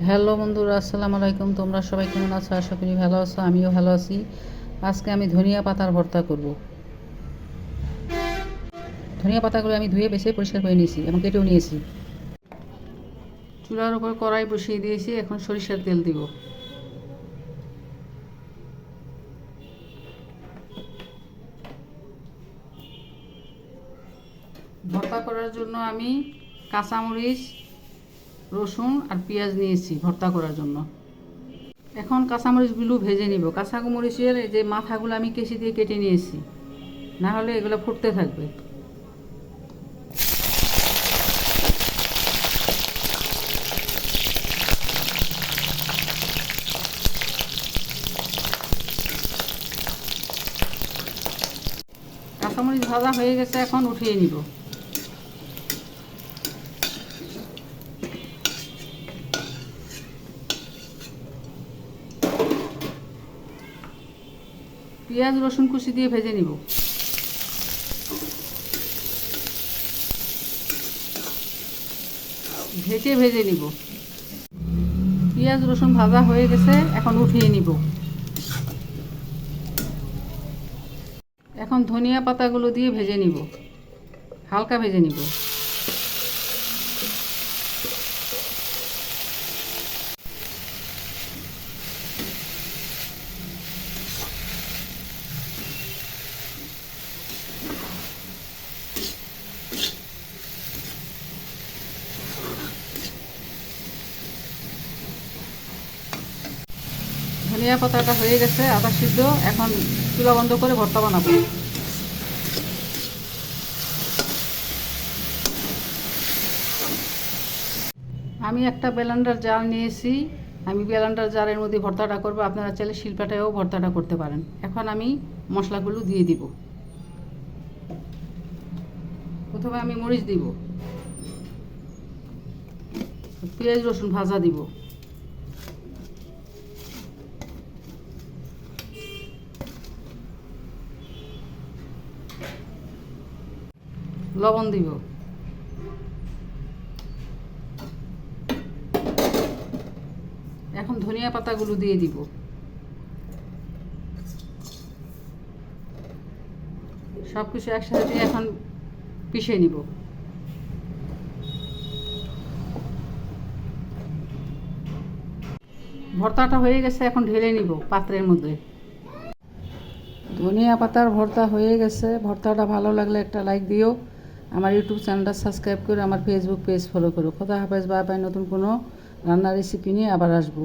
Hello বন্ধুরা, আসসালামু আলাইকুম। তোমরা সবাই কেমন আছো? আশা করি ভালো আছো। আমিও ভালো আছি। আজকে আমি ধনিয়া পাতার ভর্তা করব। ধনিয়া পাতাগুলো আমি ধুয়ে বেছে পরিষ্কার করে নিয়েছি এবং কেটেও নিয়েছি। চুলার উপর কড়াই বসিয়ে দিয়েছি, এখন সরিষার তেল দিব। ভর্তা করার জন্য আমি কাঁচামরিচ, রসুন আর পেঁয়াজ নিয়েছি ভর্তা করার জন্য। এখন কাঁচামরিচগুলো ভেজে নিব। কাঁচামরিচের এই যে মাথাগুলো আমি কেচি দিয়ে কেটে নিয়েছি, না হলে এগুলো ফুটতে থাকবে। কাঁচামরিচ ভাজা হয়ে গেছে, এখন উঠিয়ে নিব। পেঁয়াজ রসুন কুচি দিয়ে ভেজে নিব। ভেজে নিব। পেঁয়াজ রসুন ভাজা হয়ে গেছে, এখন উঠিয়ে নিব। এখন ধনিয়া পাতাগুলো দিয়ে ভেজে নিব, হালকা ভেজে নিব। ধনিয়া পাতাটা হয়ে গেছে আদা সিদ্ধ, এখন চুলা বন্ধ করে ভর্তা বানাবো। আমি একটা ব্লেন্ডার জার নিয়েছি, আমি ব্লেন্ডার জারের মধ্যে ভর্তাটা করব। আপনারা চাইলে শিলপাটায়ও ভর্তাটা করতে পারেন। এখন আমি মশলাগুলো দিয়ে দিব। প্রথমে আমি মরিচ দিব, পেঁয়াজ রসুন ভাজা দিব, লবণ দিব, এখন ধনিয়া পাতাগুলো দিয়ে দিব। সব কিছু একসাথে দিয়ে এখন পিষে নিব। ভর্তাটা হয়ে গেছে, এখন ঢেলে নিব পাত্রের মধ্যে। ধনিয়া পাতার ভর্তা হয়ে গেছে। ভর্তাটা ভালো লাগলে একটা লাইক দিও। আমার ইউটিউব চ্যানেলটা সাবস্ক্রাইব করে আমার ফেসবুক পেজ ফলো করো। খোদা হাফেজ, বাই বাই। নতুন কোনো রান্নার রেসিপি নিয়ে আবার আসবো।